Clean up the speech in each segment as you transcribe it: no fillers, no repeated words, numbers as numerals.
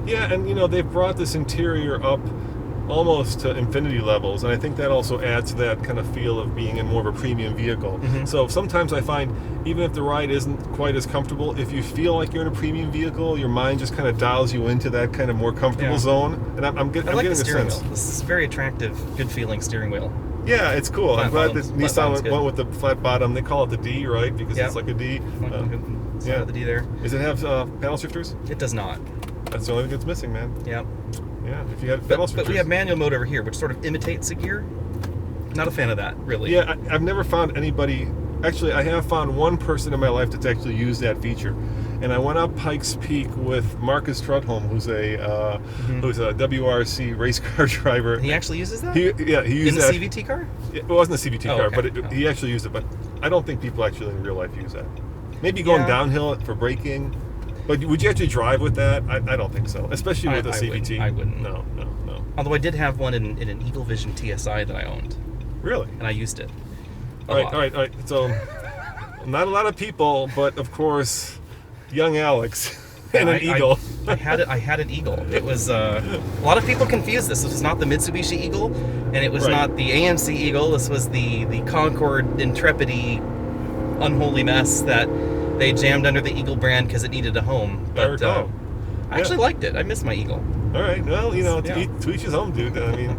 Yeah, and they've brought this interior up almost to infinity levels, and I think that also adds to that kind of feel of being in more of a premium vehicle. So sometimes I find, even if the ride isn't quite as comfortable, if you feel like you're in a premium vehicle, your mind just kind of dials you into that kind of more comfortable zone. And I'm getting the a steering sense. wheel. This is very attractive, good feeling steering wheel. Yeah, it's cool. I'm glad that Nissan good. went with the flat bottom. They call it the D, right? Because it's like a D. Yeah, the D there. Does it have paddle shifters? It does not. That's the only thing that's missing, man. Yeah. Yeah, if you had paddle shifters. But we have manual mode over here, which sort of imitates a gear. Not a fan of that, really. Yeah, I've never found anybody. Actually, I have found one person in my life that's actually used that feature. And I went up Pikes Peak with Marcus Trudholm, who's a WRC race car driver. He actually uses that? He used that. In the CVT car? It wasn't a CVT car, okay. but he actually used it. But I don't think people actually in real life use that. Maybe going downhill for braking. But would you actually drive with that? I don't think so, especially with a CVT. I wouldn't. No. Although I did have one in an Eagle Vision TSI that I owned. Really? And I used it. All right. So, not a lot of people, but of course, young Alex and an Eagle. I had an Eagle. It was a lot of people confuse this. This was not the Mitsubishi Eagle, and it was not the AMC Eagle. This was the Concorde Intrepid-y unholy mess that they jammed under the Eagle brand because it needed a home. But I actually liked it. I miss my Eagle. All right. Well, to each his own, dude. I mean,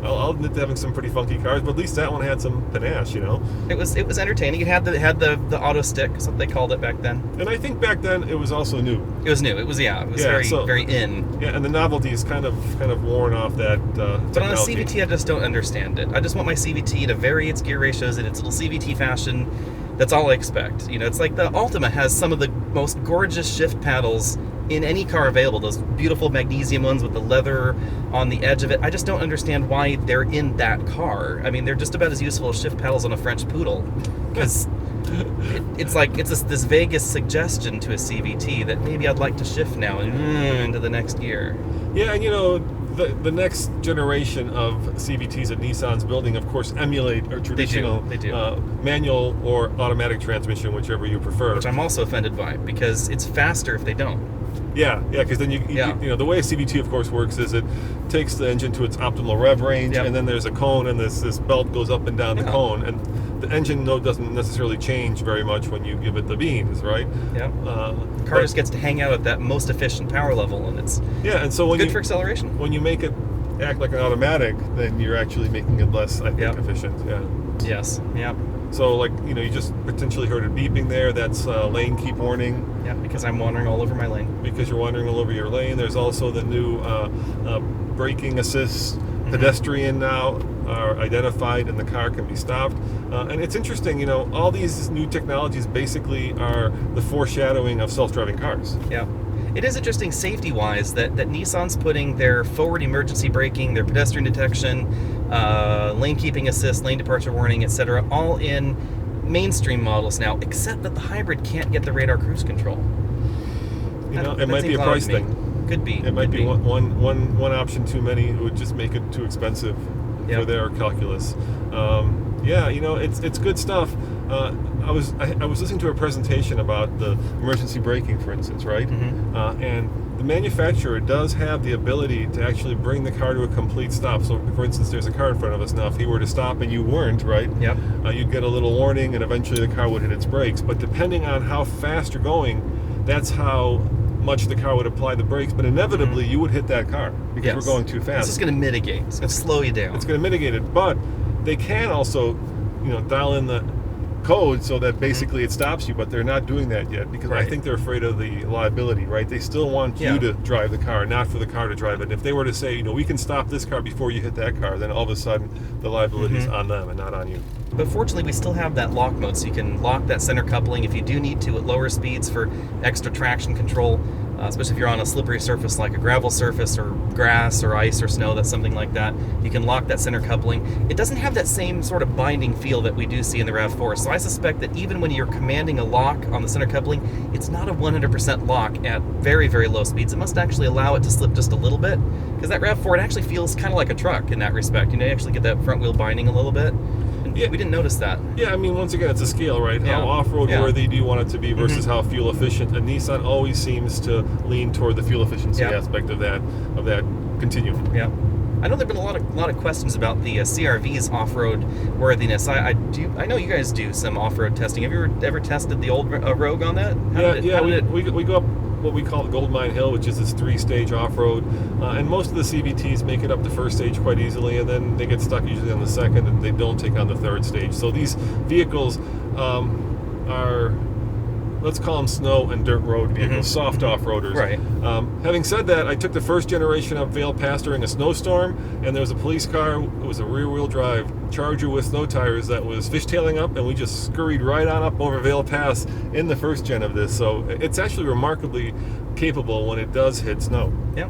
I'll admit to having some pretty funky cars, but at least that one had some panache, It was entertaining. It had the auto stick, is what they called it back then. And I think back then it was also new. It was new. It was very in. Yeah, and the novelty is kind of worn off that. But on a CVT, I just don't understand it. I just want my CVT to vary its gear ratios in its little CVT fashion. That's all I expect. It's like the Altima has some of the most gorgeous shift paddles in any car available. Those beautiful magnesium ones with the leather on the edge of it. I just don't understand why they're in that car. I mean, they're just about as useful as shift paddles on a French poodle. Because it's this vague suggestion to a CVT that maybe I'd like to shift now and into the next gear. Yeah, and the next generation of CVTs that Nissan's building, of course, emulate a traditional they do. Manual or automatic transmission, whichever you prefer. Which I'm also offended by, because it's faster if they don't. Yeah, because then you the way a CVT, of course, works is it takes the engine to its optimal rev range, and then there's a cone, and this belt goes up and down the cone, and the engine doesn't necessarily change very much when you give it the beans, right? Yeah. The car just gets to hang out at that most efficient power level, and it's good for acceleration. When you make it act like an automatic, then you're actually making it less, I think, efficient. Yeah. Yes. Yeah. So, you just potentially heard it beeping there. That's lane keep warning. Yeah, because I'm wandering all over my lane. Because you're wandering all over your lane. There's also the new braking assist. Pedestrian now are identified and the car can be stopped. And it's interesting, all these new technologies basically are the foreshadowing of self-driving cars. Yeah. It is interesting safety-wise that Nissan's putting their forward emergency braking, their pedestrian detection, lane keeping assist, lane departure warning, etc., all in mainstream models now, except that the hybrid can't get the radar cruise control. It might be a price thing. Could be. It might be one option too many. It would just make it too expensive for their calculus. It's good stuff. I was listening to a presentation about the emergency braking, for instance, right? And the manufacturer does have the ability to actually bring the car to a complete stop. So, for instance, there's a car in front of us now. If he were to stop and you weren't, right? Yep. You'd get a little warning, and eventually the car would hit its brakes. But depending on how fast you're going, that's how much the car would apply the brakes. But inevitably, you would hit that car because we're going too fast. This is going to mitigate. It's going to slow you down. It's going to mitigate it, but they can also, dial in the code so that basically it stops you, but they're not doing that yet because I think they're afraid of the liability, right? They still want you to drive the car, not for the car to drive it. And if they were to say, we can stop this car before you hit that car, then all of a sudden the liability is on them and not on you. But fortunately, we still have that lock mode, so you can lock that center coupling if you do need to at lower speeds for extra traction control. Especially if you're on a slippery surface like a gravel surface or grass or ice or snow, that's something like that. You can lock that center coupling. It doesn't have that same sort of binding feel that we do see in the RAV4. So I suspect that even when you're commanding a lock on the center coupling, it's not a 100% lock at very, very low speeds. It must actually allow it to slip just a little bit. Because that RAV4, it actually feels kind of like a truck in that respect. You actually get that front wheel binding a little bit. Yeah. We didn't notice that. Yeah, I mean, once again, it's a scale, right? Yeah. How off-road Yeah. worthy do you want it to be versus how fuel efficient? And Nissan always seems to lean toward the fuel efficiency aspect of that continuum. Yeah. I know there've been a lot of questions about the CR-V's off-road worthiness. I know you guys do some off-road testing. Have you ever tested the old Rogue on that? We go up what we call Gold Mine Hill, which is this 3-stage off-road, and most of the CVTs make it up the first stage quite easily, and then they get stuck usually on the second, and they don't take on the third stage. So these vehicles are, let's call them snow and dirt road vehicles, soft off-roaders. Right. Having said that, I took the first generation of Vale Pass during a snowstorm, and there was a police car. It was a rear-wheel drive Charger with snow tires that was fishtailing up, and we just scurried right on up over Vale Pass in the first gen of this. So it's actually remarkably capable when it does hit snow. Yeah.